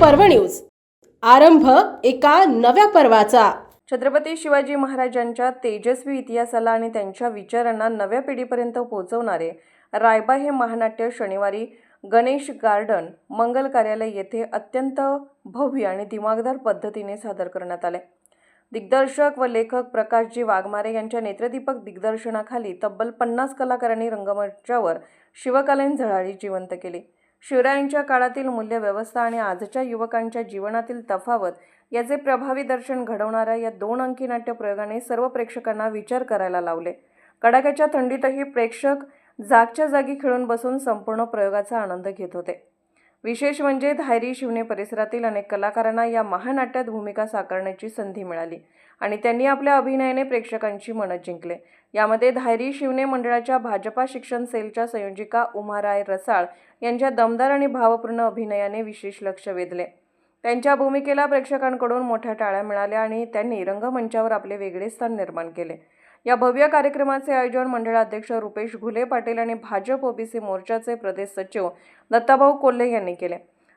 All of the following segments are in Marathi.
पर्व न्यूज. आरंभ एका नव्या पर्वाचा. छत्रपती शिवाजी महाराजांच्या तेजस्वी इतिहासाला आणि त्यांच्या विचारांना नव्या पिढीपर्यंत पोहोचवणारे रायबा हे महानाट्य शनिवारी गणेश गार्डन मंगल कार्यालय येथे अत्यंत भव्य आणि दिमागदार पद्धतीने सादर करण्यात आले. दिग्दर्शक व लेखक प्रकाशजी वाघमारे यांच्या नेत्रदीपक दिग्दर्शनाखाली तब्बल 50 कलाकारांनी रंगमंचावर शिवकालीन झळाळी जिवंत केली. शिवरायांच्या काळातील मूल्यव्यवस्था आणि आजच्या युवकांच्या जीवनातील तफावत याचे प्रभावी दर्शन घडवणाऱ्या या 2 अंकी नाट्य प्रयोगाने सर्व प्रेक्षकांना विचार करायला लावले. कडाक्याच्या थंडीतही प्रेक्षक जागच्या जागी खेळून बसून संपूर्ण प्रयोगाचा आनंद घेत होते. विशेष म्हणजे धायरी शिवणे परिसरातील अनेक कलाकारांना या महानाट्यात भूमिका साकारण्याची संधी मिळाली आणि त्यांनी आपल्या अभिनयाने प्रेक्षकांची मनं जिंकले. यामध्ये धायरी शिवणे मंडळाच्या भाजपा शिक्षण सेलच्या संयोजिका उमाराय रसाळ यांच्या दमदार आणि भावपूर्ण अभिनयाने विशेष लक्ष वेधले. त्यांच्या भूमिकेला प्रेक्षकांकडून मोठ्या टाळ्या मिळाल्या आणि त्यांनी रंगमंचावर आपले वेगळे स्थान निर्माण केले. या भव्य कार्यक्रमाचे आयोजन मंडळाध्यक्ष रुपेश घुले पाटील आणि भाजप ओबीसी मोर्चाचे प्रदेश सचिव दत्ताभाऊ कोल्हे यांनी केले.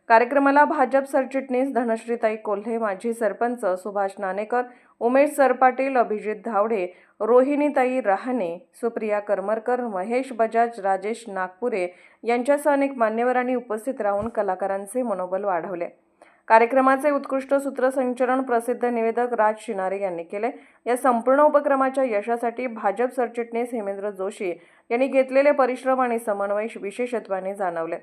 कार्यक्रमाला भाजप सरचिटणीस धनश्रीताई कोल्हे, माजी सरपंच सुभाष नानेकर, उमेश सरपाटील, अभिजित धावडे, रोहिणीताई रहाणे, सुप्रिया करमरकर, महेश बजाज, राजेश नागपुरे यांच्यासह अनेक मान्यवरांनी उपस्थित राहून कलाकारांचे मनोबल वाढवले. कार्यक्रमाचे उत्कृष्ट सूत्रसंचलन प्रसिद्ध निवेदक राज शिनारे यांनी केले. या संपूर्ण उपक्रमाच्या यशासाठी भाजप सरचिटणीस हेमेंद्र जोशी यांनी घेतलेले परिश्रम आणि समन्वय विशेषत्वाने जाणवले.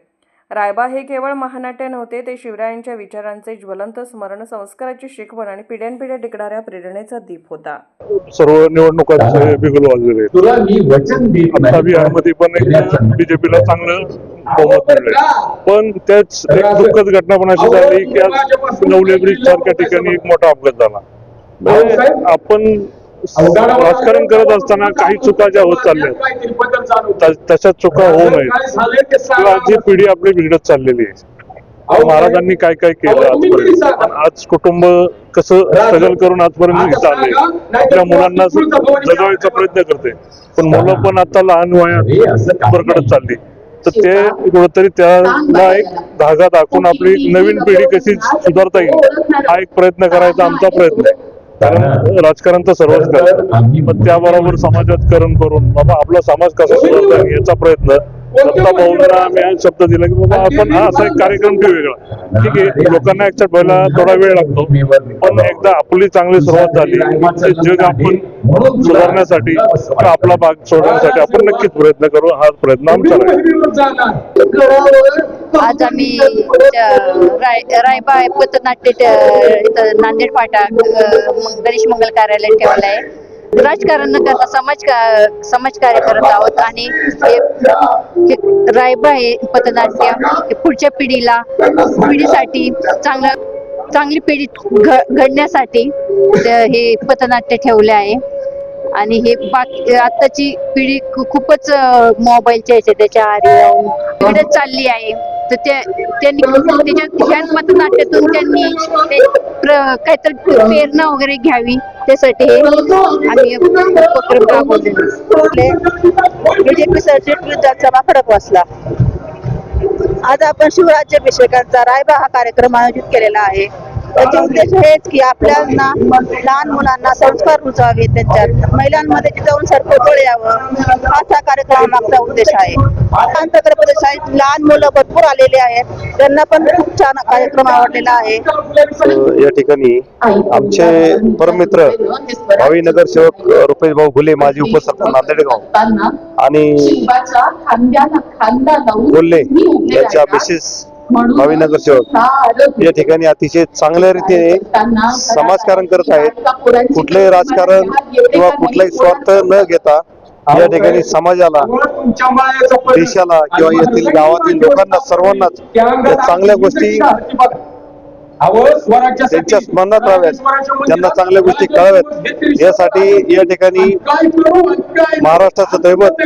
रायबा हे केवळ महानाट्य नव्हते, ते शिवरायांच्या विचारांचे ज्वलंत स्मरण, संस्काराची शिकवण आणि पिढ्यानपिढ्या टिकणाऱ्या प्रेरणेचा दीप होता. सर्व निवडणुकांचे बिगुल वाजले. यामध्ये पण बीजेपीला चांगलं बहुमत मिळालं. पण त्याच एक दुःखद घटना पण अशी झाली की आज नवले ब्रिज सारख्या ठिकाणी एक मोठा अपघात झाला. आपण राजकारण करत असताना काही चुका ज्या होत चालल्या तशा चुका होऊ नयेत किंवा जी पिढी आपली बिघडत चाललेली आहे. महाराजांनी काय काय केलं आजपर्यंत, आज कुटुंब कसं स्ट्रगल करून आजपर्यंत चाललंय, आपल्या मुलांना जगवायचा प्रयत्न करते, पण मुलं पण आता लहान वयात बरकडत चालली. तर ते कुठंतरी त्याला एक धागा दाखवून आपली नवीन पिढी कशी सुधारता येईल हा एक प्रयत्न करायचा आमचा प्रयत्न आहे. कारण राजकारण तर सर्वच करतात, पण त्याबरोबर समाजात करून बाबा आपला समाज कसा सुधारता येईल याचा प्रयत्न दत्ताभाऊंना आम्ही शब्द दिला की बाबा आपण हा असा एक कार्यक्रम ठेवू वेगळा. ठीक आहे, लोकांना ऍक्सेप्ट व्हायला थोडा वेळ लागतो, पण एकदा आपली चांगली सुरुवात झाली जग आपण सुधारण्यासाठी आपला भाग सोडण्यासाठी आपण नक्कीच प्रयत्न करू. हा प्रयत्न आमचा आज आम्ही रायबा पथनाट्य नांदेड फाटा गणेश मंगल कार्यालय ठेवलं आहे. राजकारण न करता समाजकार्य करत आहोत आणि रायबा हे पथनाट्य पुढच्या पिढीसाठी चांगली पिढी घडण्यासाठी हे पथनाट्य ठेवले आहे. आणि हे आताची पिढी खूपच मोबाईलच्या त्याच्या आहारी पिढीत चालली आहे. तर त्यांनी ह्या पथनाट्यातून त्यांनी काहीतरी प्रेरणा वगैरे घ्यावी, त्यासाठी हे आम्ही उपक्रम राबवले. बीजेपी सरचिटणीस फडक वाचला. आज आपण शिवराज्याभिषेकाचा रायबा हा कार्यक्रम आयोजित केलेला आहे. त्याचे उद्देश हेच की आपल्याला लहान मुलांना संस्कार रुजवावे, त्यांच्यात महिलांमध्ये जाऊन सरपटळ यावं, हाच हा कार्यक्रमामागचा उद्देश आहे. आमच्याकडे प्रदेशात लहान मुलं भरपूर आलेले आहेत, त्यांना पण खूप छान कार्यक्रम आवडलेला आहे. या ठिकाणी आमचे परममित्र भावी नगरसेवक रुपेश भाऊ घुले, माजी उपसरपंच नांदेडगाव आणि कोल्हे यांच्या मिसेस भावी नगरसेवक या ठिकाणी अतिशय चांगल्या रीतीने समाजकारण करत आहेत. कुठलंही राजकारण किंवा कुठलाही स्वार्थ न घेता या ठिकाणी समाजाला, देशाला किंवा येथील गावातील लोकांना सर्वांनाच चांगल्या गोष्टी त्यांच्या स्मरणात राहाव्यात, त्यांना चांगल्या गोष्टी कळाव्यात यासाठी या ठिकाणी महाराष्ट्राचं दैवत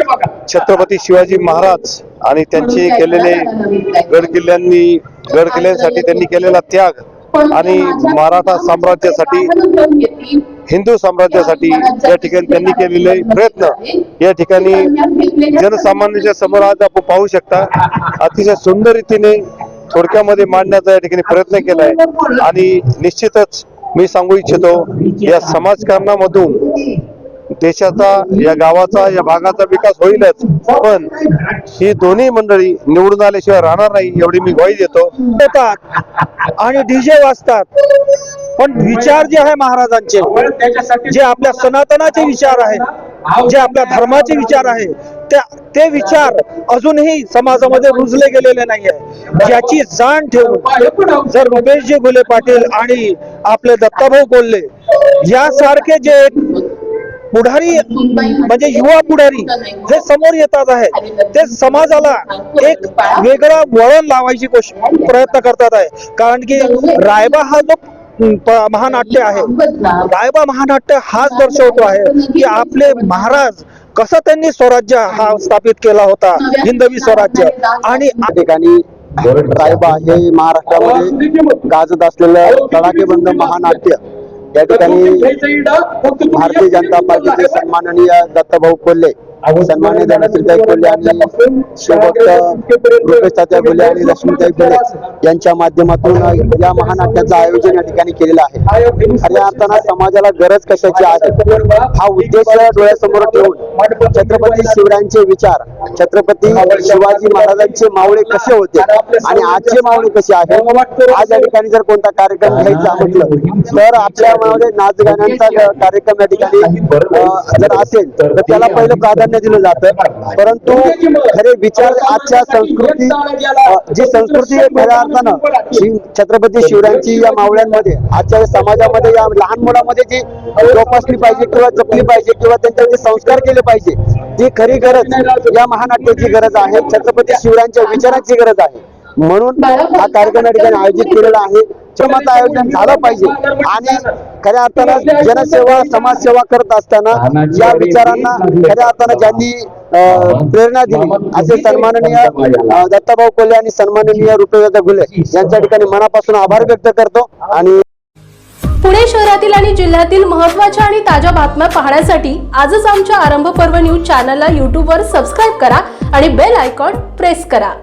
छत्रपती शिवाजी महाराज आणि त्यांचे केलेले गडकिल्ल्यांसाठी त्यांनी केलेला त्याग आणि मराठा साम्राज्यासाठी, हिंदू साम्राज्यासाठी या ठिकाणी त्यांनी केलेले प्रयत्न या ठिकाणी जनसामान्यांच्या समोर आज आपण पाहू शकता. अतिशय सुंदर रीतीने थोडक्यामध्ये मांडण्याचा या ठिकाणी प्रयत्न केलाय आणि निश्चितच मी सांगू इच्छितो या समाजकारणामधून देशाचा, या गावाचा, या भागाचा विकास होईलच, पण ही दोन्ही मंडळी निवडून आल्याशिवाय राहणार नाही एवढी मी ग्वाही देतो. आणि डीजे वाजतात, पण विचार जे आहे महाराजांचे, जे आपल्या सनातनाचे विचार आहेत, जे आपल्या धर्माचे विचार आहे, ते विचार अजूनही समाजामध्ये रुजले गेलेले नाही आहे. ज्याची जाण ठेवून जर रुपेशजी घुले पाटील आणि आपले दत्ताभाऊ कोल्हे यासारखे जे पुढारी म्हणजे युवा पुढारी जे समोर येतात आहे, ते समाजाला एक वेगळा वळण लावायची प्रयत्न करतात आहे. कारण की रायबा हा जो महानाट्य आहे, रायबा महानाट्य हाच दर्शवतो आहे की आपले महाराज कसं त्यांनी स्वराज्य हा स्थापित केला होता, हिंदवी स्वराज्य. आणि या ठिकाणी रायबा हे महाराष्ट्रामध्ये गाजत असलेलं तडाखेबंद महानाट्य या ठिकाणी भारतीय जनता पार्टीचे सन्माननीय दत्ताभाऊ कोल्हे, सन्माननीय धनश्रीताई कोल्हे आणि शिवभक्त रुपेश तात्या कोल्हे आणि लक्ष्मीताई कोल्हे यांच्या माध्यमातून या महानाट्याचं आयोजन या ठिकाणी केलेलं आहे. खऱ्या अर्थानं समाजाला गरज कशाची आहे हा उद्देश डोळ्यासमोर ठेवून छत्रपती शिवरायांचे विचार, छत्रपती शिवाजी महाराजांचे मावळे कसे होते आणि आजचे मावळे कसे आहेत, आज या ठिकाणी जर कोणता कार्यक्रम घ्यायचा म्हटलं तर आपल्यामध्ये नाच गाण्यांचा कार्यक्रम या ठिकाणी जर असेल तर त्याला पहिलं प्राधान्य दिलं जातं. परंतु खरे विचार आजच्या संस्कृती, जी संस्कृती खऱ्या अर्थानं छत्रपती शिवरायांची या मावळ्यांमध्ये आजच्या समाजामध्ये या लहान मुलामध्ये जी जोपासली पाहिजे किंवा जपली पाहिजे किंवा त्यांच्यावर संस्कार केले पाहिजे, ती खरी गरज या महानाट्याची गरज आहे, छत्रपती शिवरायांच्या विचारांची गरज आहे. म्हणून हा कार्यक्रम या ठिकाणी आयोजित केलेला आहे. श्रमाचं आयोजन झालं पाहिजे आणि खऱ्या अर्थानं जनसेवा, समाजसेवा करत असताना या विचारांना खऱ्या अर्थानं ज्यांनी प्रेरणा दिली असे सन्माननीय दत्ताभाऊ कोल्हे आणि सन्माननीय रुपेश घुले यांच्या ठिकाणी मनापासून आभार व्यक्त करतो. आणि पुणे शहरातील आणि जिल्ह्यातील महत्त्वाच्या आणि ताज्या बातम्या पाहण्यासाठी आजच आमच्या आरंभ पर्व न्यूज चॅनलला YouTube वर सबस्क्राईब करा आणि बेल आयकॉन प्रेस करा.